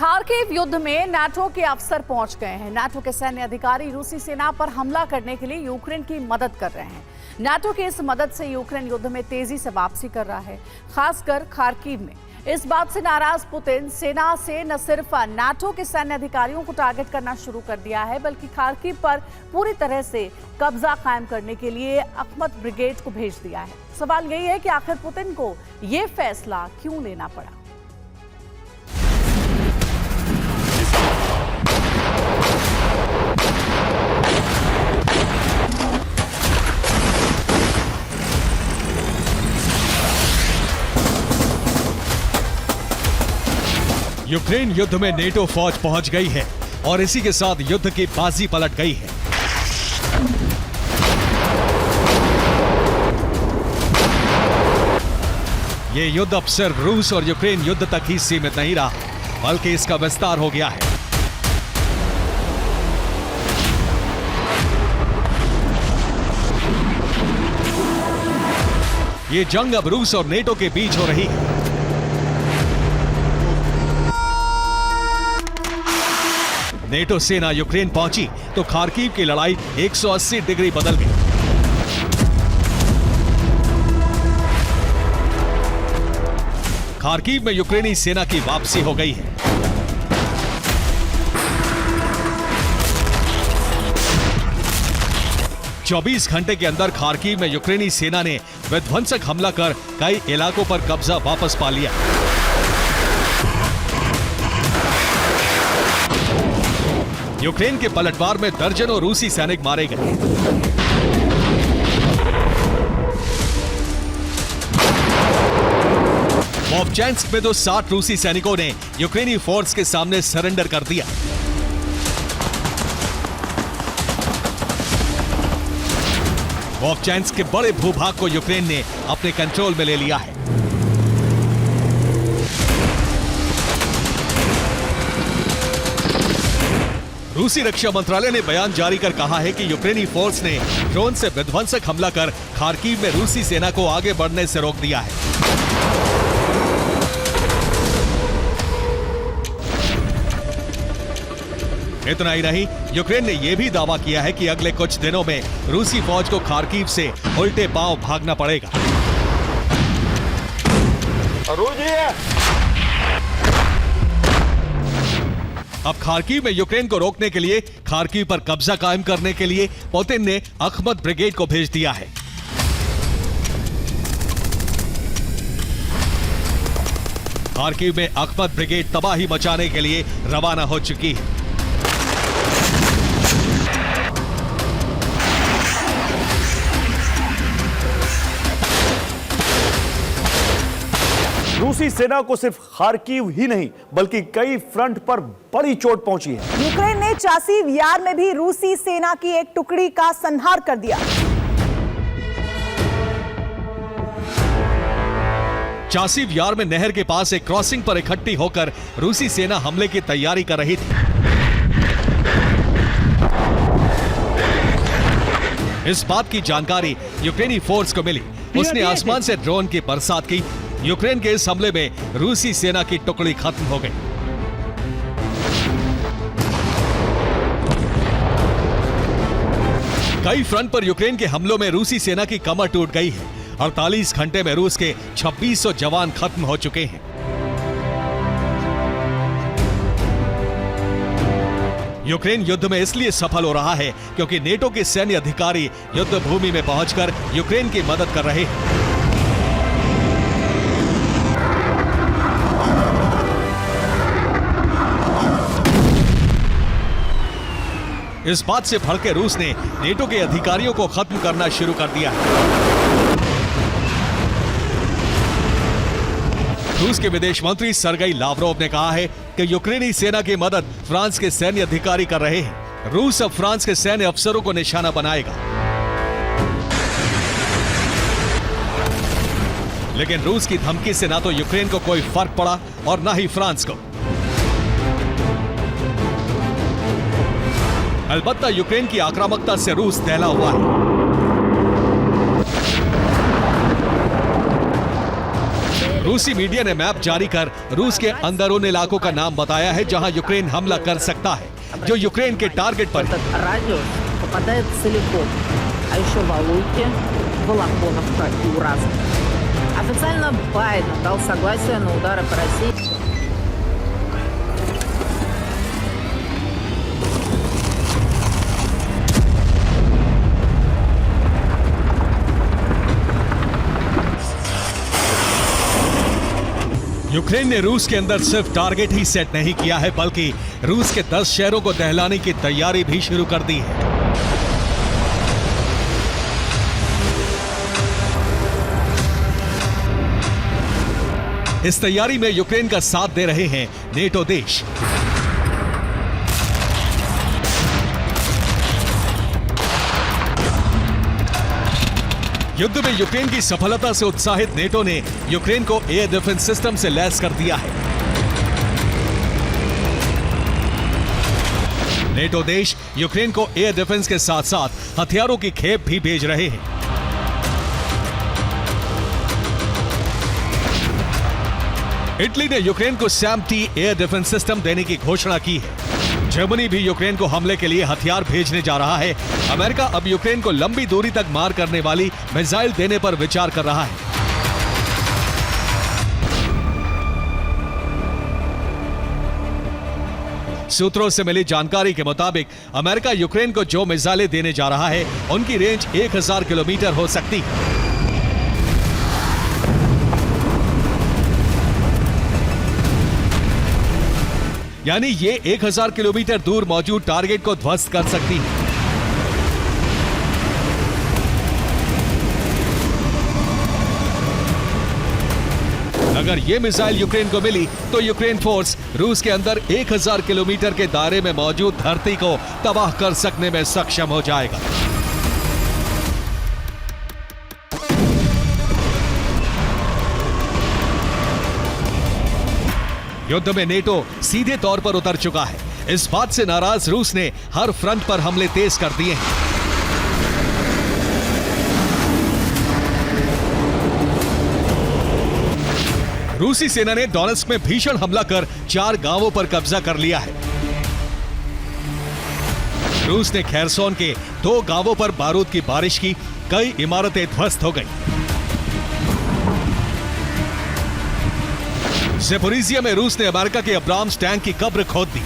Kharkiv युद्ध में NATO के अफसर पहुंच गए हैं। नाटो के सैन्य अधिकारी रूसी सेना पर हमला करने के लिए यूक्रेन की मदद कर रहे हैं। नाटो की इस मदद से यूक्रेन युद्ध में तेजी से वापसी कर रहा है, खासकर खार्किव में। इस बात से नाराज पुतिन सेना से न सिर्फ नाटो के सैन्य अधिकारियों को टारगेट करना शुरू कर दिया है, बल्कि खार्किव पर पूरी तरह से कब्जा कायम करने के लिए अखमत ब्रिगेड को भेज दिया है। सवाल यही है कि आखिर पुतिन को यह फैसला क्यों लेना पड़ा। यूक्रेन युद्ध में नेटो फौज पहुंच गई है और इसी के साथ युद्ध की बाजी पलट गई है। ये युद्ध अब सिर्फ रूस और यूक्रेन युद्ध तक ही सीमित नहीं रहा, बल्कि इसका विस्तार हो गया है। ये जंग अब रूस और नेटो के बीच हो रही है। नेटो सेना यूक्रेन पहुंची तो खार्किव की लड़ाई 180 डिग्री बदल गई। खार्किव में यूक्रेनी सेना की वापसी हो गई है। चौबीस घंटे के अंदर खार्किव में यूक्रेनी सेना ने विध्वंसक हमला कर कई इलाकों पर कब्जा वापस पा लिया। यूक्रेन के पलटवार में दर्जनों रूसी सैनिक मारे गए। वोवचैंस्क में तो 60 रूसी सैनिकों ने यूक्रेनी फोर्स के सामने सरेंडर कर दिया। वोवचैंस्क के बड़े भूभाग को यूक्रेन ने अपने कंट्रोल में ले लिया है। रूसी रक्षा मंत्रालय ने बयान जारी कर कहा है कि यूक्रेनी फोर्स ने ड्रोन से विध्वंसक हमला कर खार्किव में रूसी सेना को आगे बढ़ने से रोक दिया है। इतना ही नहीं, यूक्रेन ने यह भी दावा किया है कि अगले कुछ दिनों में रूसी फौज को खार्किव से उल्टे पांव भागना पड़ेगा। अब खार्किव में यूक्रेन को रोकने के लिए, खार्किव पर कब्जा कायम करने के लिए पुतिन ने अखमत ब्रिगेड को भेज दिया है। खार्किव में अखमत ब्रिगेड तबाही मचाने के लिए रवाना हो चुकी है। रूसी सेना को सिर्फ खार्किव ही नहीं बल्कि कई फ्रंट पर बड़ी चोट पहुंची है। यूक्रेन ने चासिव यार में भी रूसी सेना की एक टुकड़ी का संहार कर दिया। चासिव यार में नहर के पास एक क्रॉसिंग पर इकट्ठी होकर रूसी सेना हमले की तैयारी कर रही थी। इस बात की जानकारी यूक्रेनी फोर्स को मिली। उसने आसमान से ड्रोन की बरसात की। यूक्रेन के इस हमले में रूसी सेना की टुकड़ी खत्म हो गई। कई फ्रंट पर यूक्रेन के हमलों में रूसी सेना की कमर टूट गई है। 48 घंटे में रूस के 2600 जवान खत्म हो चुके हैं। यूक्रेन युद्ध में इसलिए सफल हो रहा है क्योंकि नेटो के सैन्य अधिकारी युद्ध भूमि में पहुंचकर यूक्रेन की मदद कर रहे हैं। इस बात से भड़के रूस ने नेटो के अधिकारियों को खत्म करना शुरू कर दिया है। रूस के विदेश मंत्री सरगेई लावरोव ने कहा है कि यूक्रेनी सेना की मदद फ्रांस के सैन्य अधिकारी कर रहे हैं। रूस अब फ्रांस के सैन्य अफसरों को निशाना बनाएगा। लेकिन रूस की धमकी से ना तो यूक्रेन को कोई फर्क पड़ा और ना ही फ्रांस को। अलबत्ता यूक्रेन की आक्रामकता से रूस दहला हुआ है। रूसी मीडिया ने मैप जारी कर रूस के अंदर उन इलाकों का नाम बताया है जहां यूक्रेन हमला कर सकता है, जो यूक्रेन के टारगेट पर है। Этот радиус попадает целиком, а еще Валуйки, Волохоновка и Уральск. Официально Байден дал согласие на удары по России. यूक्रेन ने रूस के अंदर सिर्फ टारगेट ही सेट नहीं किया है, बल्कि रूस के 10 शहरों को दहलाने की तैयारी भी शुरू कर दी है। इस तैयारी में यूक्रेन का साथ दे रहे हैं नेटो देश। युद्ध में यूक्रेन की सफलता से उत्साहित नेटो ने यूक्रेन को एयर डिफेंस सिस्टम से लैस कर दिया है। नेटो देश यूक्रेन को एयर डिफेंस के साथ साथ हथियारों की खेप भी भेज रहे हैं। इटली ने यूक्रेन को सैम-T एयर डिफेंस सिस्टम देने की घोषणा की है। जर्मनी भी यूक्रेन को हमले के लिए हथियार भेजने जा रहा है। अमेरिका अब यूक्रेन को लंबी दूरी तक मार करने वाली मिसाइल देने पर विचार कर रहा है। सूत्रों से मिली जानकारी के मुताबिक अमेरिका यूक्रेन को जो मिसाइलें देने जा रहा है, उनकी रेंज 1000 किलोमीटर हो सकती है। यानी ये 1000 किलोमीटर दूर मौजूद टारगेट को ध्वस्त कर सकती है। अगर ये मिसाइल यूक्रेन को मिली तो यूक्रेन फोर्स रूस के अंदर 1000 किलोमीटर के दायरे में मौजूद धरती को तबाह कर सकने में सक्षम हो जाएगा। युद्ध में नेटो सीधे तौर पर उतर चुका है। इस बात से नाराज रूस ने हर फ्रंट पर हमले तेज कर दिए हैं। रूसी सेना ने डोनेट्स्क में भीषण हमला कर 4 गांवों पर कब्जा कर लिया है। रूस ने खेरसोन के 2 गांवों पर बारूद की बारिश की, कई इमारतें ध्वस्त हो गईं। ज़ेपोरिज़िया में रूस ने अमेरिका के अब्राम्स टैंक की कब्र खोद दी।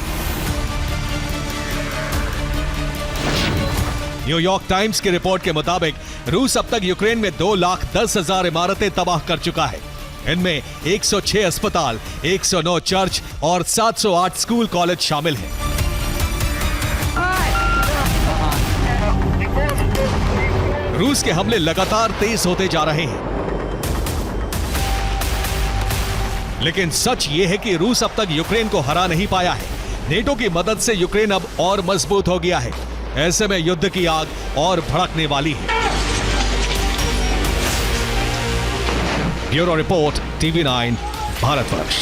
न्यूयॉर्क टाइम्स की रिपोर्ट के मुताबिक रूस अब तक यूक्रेन में 2,10,000 इमारतें तबाह कर चुका है। इनमें 106 अस्पताल, 109 चर्च और 708 स्कूल कॉलेज शामिल हैं। रूस के हमले लगातार तेज होते जा रहे हैं, लेकिन सच यह है कि रूस अब तक यूक्रेन को हरा नहीं पाया है। नेटो की मदद से यूक्रेन अब और मजबूत हो गया है। ऐसे में युद्ध की आग और भड़कने वाली है। Bureau report, TV9, Bharatvarsh.